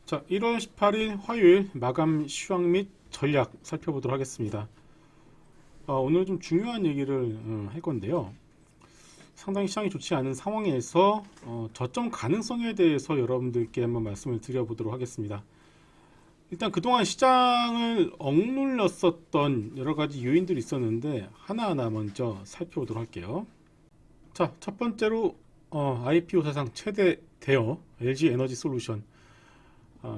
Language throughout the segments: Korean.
자, 1월 18일 화요일 마감 시황 및 전략 살펴보도록 하겠습니다. 오늘 좀 중요한 얘기를 할 건데요. 상당히 시장이 좋지 않은 상황에서 저점 가능성에 대해서 여러분들께 한번 말씀을 드려보도록 하겠습니다. 일단 그동안 시장을 억눌렀었던 여러 가지 요인들이 있었는데 하나하나 먼저 살펴보도록 할게요. 자, 첫 번째로 IPO 사상 최대 대여 LG 에너지 솔루션.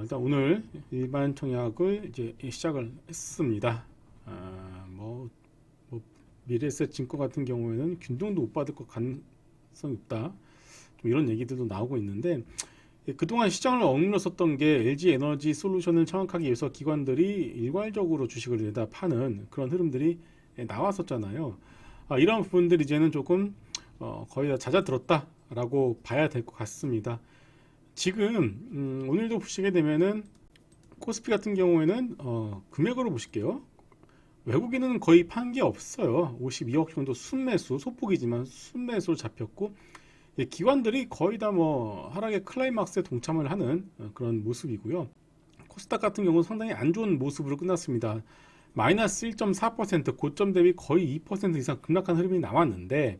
일단 오늘 일반 청약을 이제 시작을 했습니다. 미래에셋 증권 같은 경우에는 균등도 못 받을 것 가능성이 있다. 좀 이런 얘기들도 나오고 있는데 그동안 시장을 억눌렀었던 게 LG 에너지 솔루션을 청약하기 위해서 기관들이 일괄적으로 주식을 내다 파는 그런 흐름들이 나왔었잖아요. 이런 부분들이 이제는 조금 거의 다 잦아들었다라고 봐야 될 것 같습니다. 지금 오늘도 보시게 되면은 코스피 같은 경우에는 금액으로 보실게요. 외국인은 거의 판 게 없어요. 52억 정도 순매수, 소폭이지만 순매수로 잡혔고 기관들이 거의 다 하락의 클라이막스에 동참을 하는 그런 모습이고요. 코스닥 같은 경우는 상당히 안 좋은 모습으로 끝났습니다. 마이너스 1.4%, 고점 대비 거의 2% 이상 급락한 흐름이 나왔는데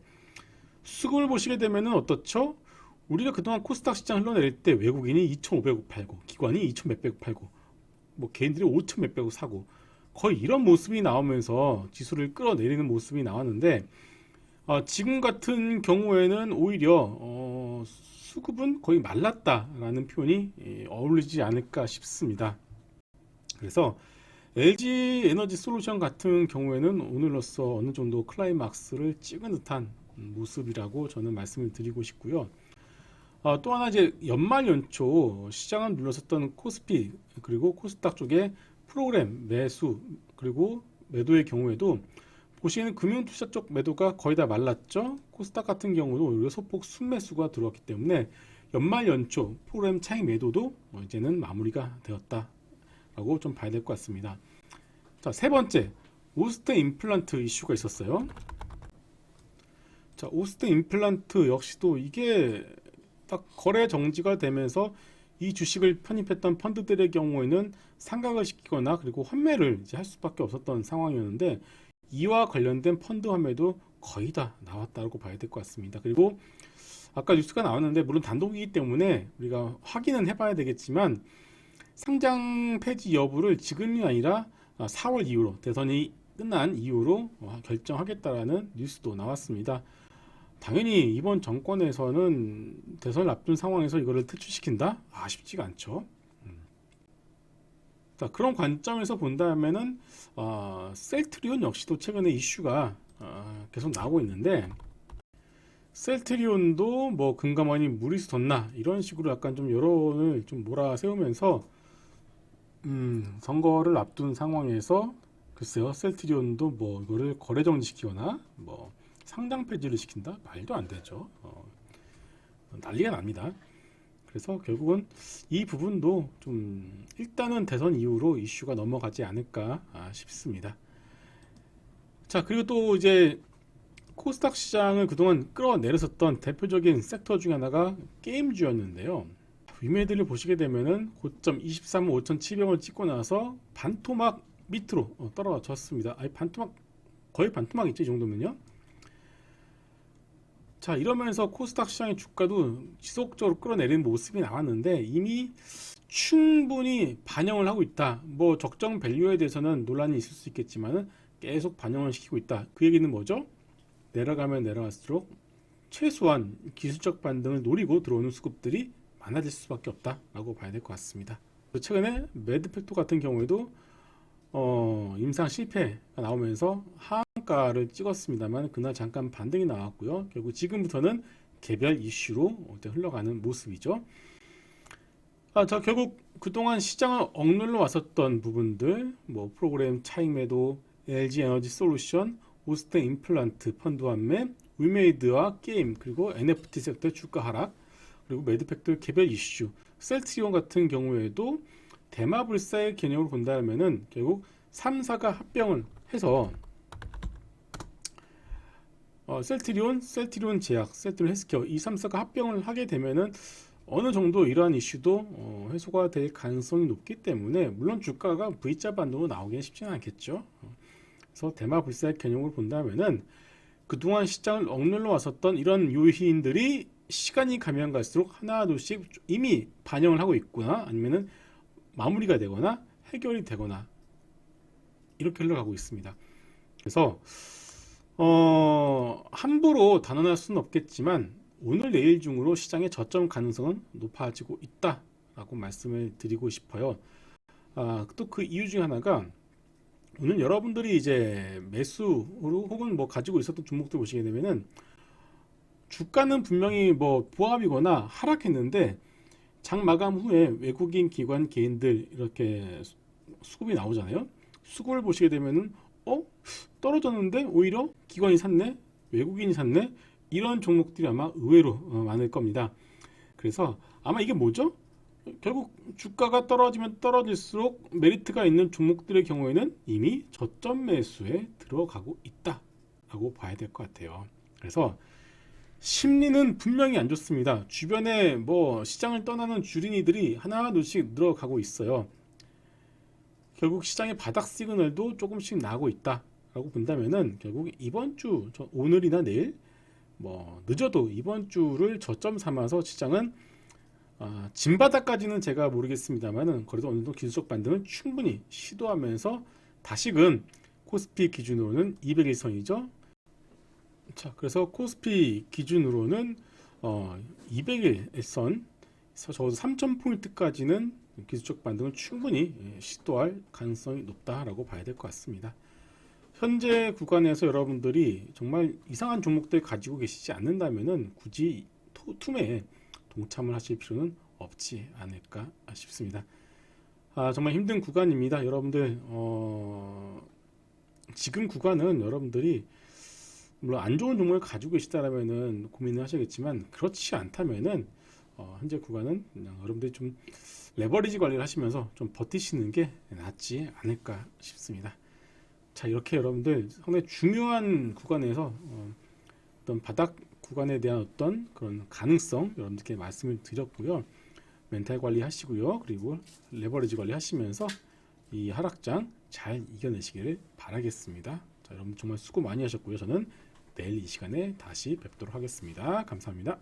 수급을 보시게 되면은 어떻죠? 우리가 그동안 코스닥 시장 흘러내릴 때 외국인이 2,500억 팔고 기관이 2,100억 팔고 개인들이 5,100억 사고 거의 이런 모습이 나오면서 지수를 끌어내리는 모습이 나왔는데 지금 같은 경우에는 오히려 수급은 거의 말랐다라는 표현이 어울리지 않을까 싶습니다. 그래서 LG 에너지 솔루션 같은 경우에는 오늘로써 어느 정도 클라이막스를 찍은 듯한 모습이라고 저는 말씀을 드리고 싶고요. 또 하나 이제 연말 연초 시장을 눌렀었던 코스피 그리고 코스닥 쪽에 프로그램 매수 그리고 매도의 경우에도 보시는 금융투자 쪽 매도가 거의 다 말랐죠. 코스닥 같은 경우도 오히려 소폭 순매수가 들어왔기 때문에 연말 연초 프로그램 차익 매도도 이제는 마무리가 되었다라고 좀 봐야 될 것 같습니다. 자, 세 번째 오스트 임플란트 이슈가 있었어요. 자, 오스트 임플란트 역시도 이게 딱 거래 정지가 되면서 이 주식을 편입했던 펀드들의 경우에는 상각을 시키거나 그리고 환매를 이제 할 수밖에 없었던 상황이었는데 이와 관련된 펀드 환매도 거의 다 나왔다고 봐야 될 것 같습니다. 그리고 아까 뉴스가 나왔는데 물론 단독이기 때문에 우리가 확인은 해봐야 되겠지만 상장 폐지 여부를 지금이 아니라 4월 이후로 대선이 끝난 이후로 결정하겠다라는 뉴스도 나왔습니다. 당연히 이번 정권에서는 대선을 앞둔 상황에서 이거를 퇴출시킨다? 쉽지가 않죠. 자, 그런 관점에서 본다면은 셀트리온 역시도 최근에 이슈가 계속 나오고 있는데 셀트리온도 금감원이 무리수 뒀나 이런 식으로 약간 좀 여론을 좀 몰아세우면서 선거를 앞둔 상황에서 글쎄요 셀트리온도 이거를 거래 정지시키거나 상장 폐지를 시킨다? 말도 안 되죠. 난리가 납니다. 그래서 결국은 이 부분도 좀 일단은 대선 이후로 이슈가 넘어가지 않을까 싶습니다. 자, 그리고 또 이제 코스닥 시장을 그동안 끌어내렸었던 대표적인 섹터 중에 하나가 게임주였는데요. 위메이드를 보시게 되면은 고점 23만 5,700원을 찍고 나서 반토막 밑으로 떨어졌습니다. 거의 반토막이죠, 이 정도면요. 자, 이러면서 코스닥 시장의 주가도 지속적으로 끌어내리는 모습이 나왔는데 이미 충분히 반영을 하고 있다. 적정 밸류에 대해서는 논란이 있을 수 있겠지만 계속 반영을 시키고 있다. 그 얘기는 뭐죠? 내려가면 내려갈수록 최소한 기술적 반등을 노리고 들어오는 수급들이 많아질 수밖에 없다라고 봐야 될 것 같습니다. 최근에 매드팩토 같은 경우에도 임상 실패가 나오면서 하한가를 찍었습니다만 그날 잠깐 반등이 나왔고요. 결국 지금부터는 개별 이슈로 흘러가는 모습이죠. 자, 결국 그동안 시장을 억눌러 왔었던 부분들 프로그램 차익 매도, LG 에너지 솔루션, 오스트 임플란트 펀드 환매, 위메이드와 게임 그리고 NFT 섹터 주가 하락 그리고 매드팩토 개별 이슈, 셀트리온 같은 경우에도 대마불사의 개념으로 본다면은 결국 3사가 합병을 해서 셀트리온 제약, 셀트리온 헬스케어 이 3사가 합병을 하게 되면은 어느 정도 이러한 이슈도 해소가 될 가능성이 높기 때문에 물론 주가가 V자 반동으로 나오기는 쉽지는 않겠죠. 그래서 대마 불사의 개념을 본다면은 그동안 시장을 억눌러 왔었던 이런 요인들이 시간이 가면 갈수록 하나둘씩 이미 반영을 하고 있구나, 아니면은 마무리가 되거나 해결이 되거나 이렇게 흘러가고 있습니다. 그래서 함부로 단언할 수는 없겠지만 오늘 내일 중으로 시장의 저점 가능성은 높아지고 있다라고 말씀을 드리고 싶어요. 또 그 이유 중에 하나가 오늘 여러분들이 이제 매수로 혹은 뭐 가지고 있었던 종목들 보시게 되면은 주가는 분명히 뭐 보합이거나 하락했는데 장 마감 후에 외국인 기관 개인들 이렇게 수급이 나오잖아요. 수급을 보시게 되면은 떨어졌는데 오히려 기관이 샀네, 외국인이 샀네, 이런 종목들이 아마 의외로 많을 겁니다. 그래서 아마 이게 뭐죠? 결국 주가가 떨어지면 떨어질수록 메리트가 있는 종목들의 경우에는 이미 저점 매수에 들어가고 있다라고 봐야 될 것 같아요. 그래서 심리는 분명히 안 좋습니다. 주변에 뭐 시장을 떠나는 주린이들이 하나둘씩 늘어가고 있어요. 결국 시장의 바닥 시그널도 조금씩 나고 있다라고 본다면은 결국 이번 주, 오늘이나 내일, 뭐 늦어도 이번 주를 저점 삼아서 시장은 진바닥까지는 제가 모르겠습니다만은 그래도 어느 정도 기술적 반등을 충분히 시도하면서 다시금 코스피 기준으로는 200일선이죠. 자, 그래서 코스피 기준으로는 200일선 적어도 3000포인트까지는 기술적 반등을 충분히 시도할 가능성이 높다라고 봐야 될 것 같습니다. 현재 구간에서 여러분들이 정말 이상한 종목들 가지고 계시지 않는다면은 굳이 투매에 동참을 하실 필요는 없지 않을까 싶습니다. 정말 힘든 구간입니다. 여러분들 지금 구간은 여러분들이 물론 안 좋은 종목을 가지고 계시다라면은 고민을 하셔야겠지만 그렇지 않다면은 현재 구간은 그냥 여러분들이 좀 레버리지 관리를 하시면서 좀 버티시는 게 낫지 않을까 싶습니다. 자, 이렇게 여러분들 상당히 중요한 구간에서 어떤 바닥 구간에 대한 어떤 그런 가능성 여러분들께 말씀을 드렸고요. 멘탈 관리 하시고요. 그리고 레버리지 관리 하시면서 이 하락장 잘 이겨내시기를 바라겠습니다. 자, 여러분 정말 수고 많이 하셨고요. 저는 내일 이 시간에 다시 뵙도록 하겠습니다. 감사합니다.